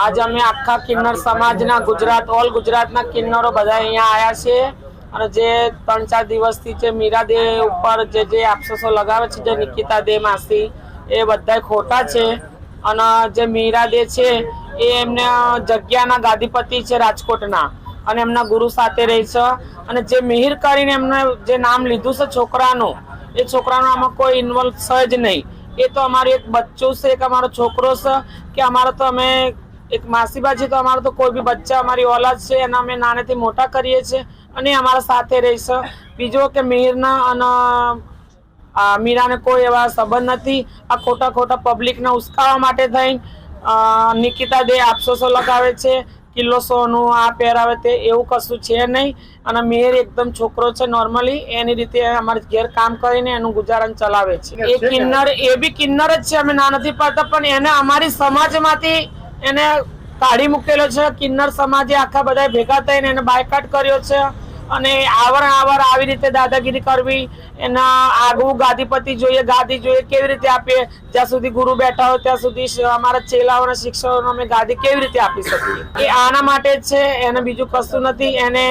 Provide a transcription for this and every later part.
आज અમે આખા કિન્નર સમાજના ઓલ ગુજરાતના કિન્નરો બધા અહીંયા આવ્યા છે અને જે 3-4 દિવસથી જે મીરા દે ઉપર જે આપસોસો લગાવે છે, જે નિકિતા દે માસી, એ બધા ખોટા છે અને જે મીરા દે છે એ એમને જગ્યાના ગાદીપતિ છે રાજકોટના અને એમના ગુરુ સાથે રહે છે અને જે મિહિર કરીને એમને જે નામ લીધું છે છોકરાનું, એ છોકરાનો આમાં કોઈ ઇન્વોલ્વ છે જ નહીં। એ તો અમારું એક બચ્ચું છે, એક અમારો છોકરો છે કે અમારો તો અમે एक मासीबाजी तो अमारो तो कोई भी बच्चा हमारी औलाद से एना अमे नानेथी मोटा करीए छे अने अमारा साथे रहेशे। बीजो के मिहिरना अने मीराने कोई एवा संबंध नथी। आ खोटा खोटा पब्लिक ने उस्कावा माटे थईने निकिता दे आपसोसो लगावे छे, किलो सोनु आ पहेरावे ते एवुं कशुं छे नहीं। अने मिहिर एकदम छोकरो छे, नॉर्मली एनी रीते अमारे घेर काम करीने एनुं गुजारण चलावे छे। ए किन्नर ए बी किन्नर ज छे, अमे ना नथी पाडता, पण एने अमारी समाजमांथी એને કાઢી મૂકેલો છે। કિન્નર સમાજે આખા બધા ભેગા થઈને એને બાયકાટ કર્યો છે અને આવર આવી રીતે દાદાગીરી કરવી, એના આગવું ગાદીપતિ જોઈએ, ગાદી જોઈએ, કેવી રીતે આપીએ? જ્યાં સુધી ગુરુ બેઠા હોય ત્યાં સુધી અમારા ચેલાઓને શિક્ષકોને અમે ગાદી કેવી રીતે આપી શકીએ? એ આના માટે જ છે, એને બીજું કશું નથી। એને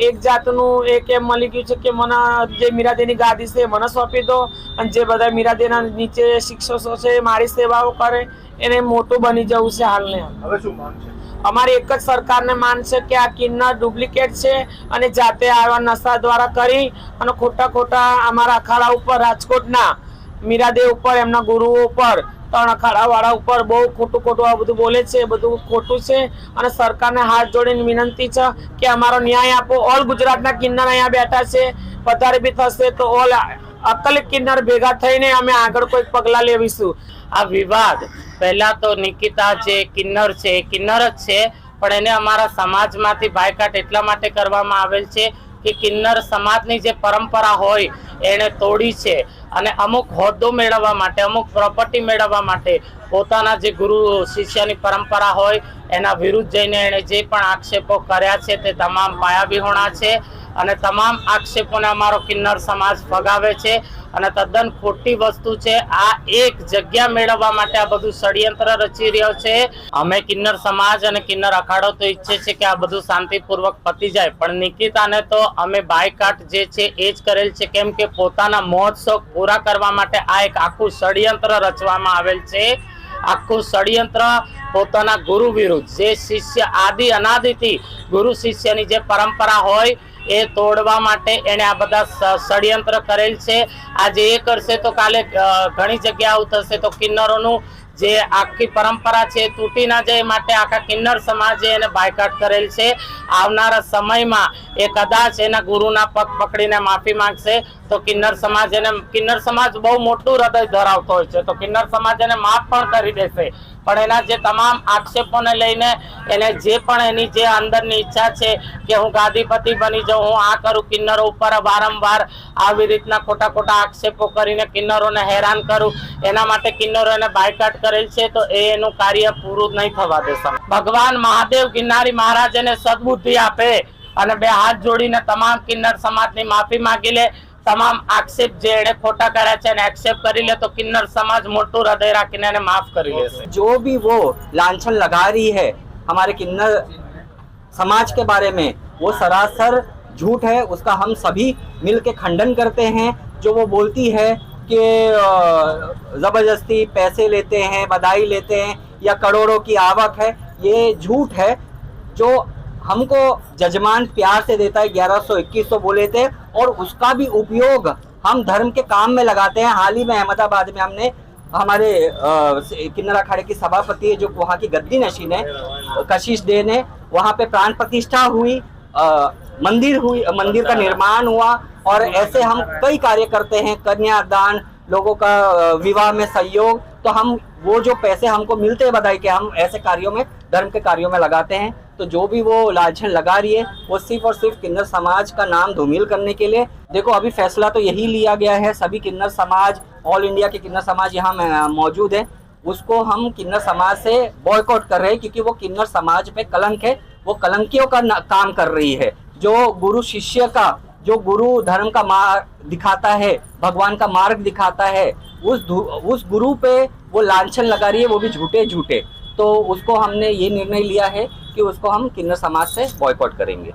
એક જાતનું એક એમ મળી ગયું છે કે મને જે મીરાદેની ગાદી છે મને સોંપી દો અને જે બધા મીરાદેના નીચે શિક્ષકો છે મારી સેવાઓ કરે, એને મોટું બની જવું છે હાલને। હવે શું માંગ છે? અમારી એક જ સરकारने मान છે કે આ કિન્નર ડુપ્લિકેટ છે અને જાતે આવા નશા द्वारा કરી અને ખોટા ખોટા અમારા અખાડા ઉપર રાજકોટના મીરાદેવ ઉપર એમના ગુરુઓ ઉપર 3 અખાડાવાળા ઉપર બહુ ખોટું ખોટું આ બધું બોલે છે। બધું ખોટું છે અને સરकारને હાથ જોડીને વિનંતી છે કે અમારો ન્યાય આપો। ઓલ ગુજરાતના કિન્નર અહીંયા બેઠા છે, વધારે બી થશે તો ઓલ અકલ કિન્નર ભેગા થઈને અમે આગળ કોઈ પગલા લેવીશું। આ વિવાદ પહેલા તો નિકિતા જે કિન્નર છે એ કિન્નર જ છે, પણ એને અમારા સમાજમાંથી બાયકાટ એટલા માટે કરવામાં આવેલ છે કે કિન્નર સમાજની જે પરંપરા હોય એને તોડી છે અને અમુક હોદ્દો મેળવવા માટે, અમુક પ્રોપર્ટી મેળવવા માટે પોતાના જે ગુરુ શિષ્યની પરંપરા હોય એના વિરુદ્ધ જઈને એણે જે પણ આક્ષેપો કર્યા છે તે તમામ પાયાવિહોણા છે અને તમામ આક્ષેપોને અમારો કિન્નર સમાજ ફગાવે છે અને તદ્દન ખોટી વસ્તુ છે। આ એક જગ્યા મેળવવા માટે આ બધું ષડયંત્ર રચી રહ્યો છે। અમે કિન્નર સમાજ અને કિન્નર અખાડો તો ઈચ્છે છે કે આ બધું શાંતિપૂર્વક પતી જાય, પણ નિકિતાને તો અમે બાયકાટ જે છે એ જ કરેલ છે, કેમ કે પોતાના મોજ શોખ પૂરા કરવા માટે આ એક આખું ષડયંત્ર રચવામાં આવેલ છે। આખું ષડયંત્ર પોતાના ગુરુ વિરુદ્ધ, જે શિષ્ય આદિ અનાદિથી ગુરુ શિષ્યની જે પરંપરા હોય એ તોડવા માટે એને આ બધા ષડયંત્ર કરેલ છે। આજે એ કરશે તો કાલે ઘણી જગ્યા આવું થશે તો કિન્નરોનું જે આખી પરંપરા છે તૂટી ના જાય, માટે આખા કિન્નર સમાજે એને બાયકાટ કરેલ છે। આવનારા સમયમાં એ કદાચ એના ગુરુના પગ પકડીને માફી માંગશે તો કિન્નર સમાજ બહુ મોટું હૃદય ધરાવતો હોય છે, તો કિન્નર સમાજ એને માફ પણ કરી દેશે। પણ એના જે તમામ આક્ષેપોને લઈને એને જે પણ એની જે અંદરની ઈચ્છા છે કે હું ગાદીપતિ બની જાઉં, હું આ કરું, કિન્નરો ઉપર વારંવાર આવી રીતના ખોટા ખોટા આક્ષેપો કરીને કિન્નરોને હેરાન કરું, એના માટે કિન્નરો એને બાયકાટ કરેલ છે, તો એનું કાર્ય પૂરું નહીં થવા દેશે। ભગવાન મહાદેવ ગિરનારી મહારાજ એને સદબુદ્ધિ આપે અને બે હાથ જોડીને તમામ કિન્નર સમાજની માફી માંગી લે। તમામ આક્ષેપ જે એણે ખોટા કર્યા છે એને एक्सेप्ट કરી લે તો કિન્નર સમાજ મોટું હૃદય રાખીને એને માફ કરી લેશે। जो भी वो लांछन लगा रही है हमारे किन्नर समाज के बारे में, वो सरासर झूठ है। उसका हम सभी मिल के खंडन करते हैं। जो वो बोलती है कि ज़बरदस्ती पैसे लेते हैं, बधाई लेते हैं या करोड़ों की आवक है, ये झूठ है। जो हमको जजमान प्यार से देता है, 1100-2100 बोले थे, और उसका भी उपयोग हम धर्म के काम में लगाते हैं। हाल ही में अहमदाबाद में हमने हमारे किन्नर अखाड़े की सभापति है जो वहाँ की गद्दी नशीन है कशिश दे ने, वहाँ पे प्राण प्रतिष्ठा हुई, मंदिर का निर्माण हुआ और ऐसे हम कई कार्य करते हैं, कन्यादान, लोगों का विवाह में सहयोग। तो हम वो जो पैसे हमको मिलते हैं बधाई के, हम ऐसे कार्यों में, धर्म के कार्यों में लगाते हैं। तो जो भी वो लांछन लगा रही है वो सिर्फ और सिर्फ किन्नर समाज का नाम धूमिल करने के लिए। देखो अभी फैसला तो यही लिया गया है, सभी किन्नर समाज, ऑल इंडिया के किन्नर समाज यहाँ मौजूद है, उसको हम किन्नर समाज से बॉयकॉट कर रहे हैं क्योंकि वो किन्नर समाज पे कलंक है, वो कलंकियों का काम कर रही है। जो गुरु शिष्य का, जो गुरु धर्म का मार्ग दिखाता है, भगवान का मार्ग दिखाता है, उस गुरु पे वो लांछन लगा रही है, वो भी झूठे। तो उसको हमने ये निर्णय लिया है कि उसको हम किन्नर समाज से बॉयकॉट करेंगे।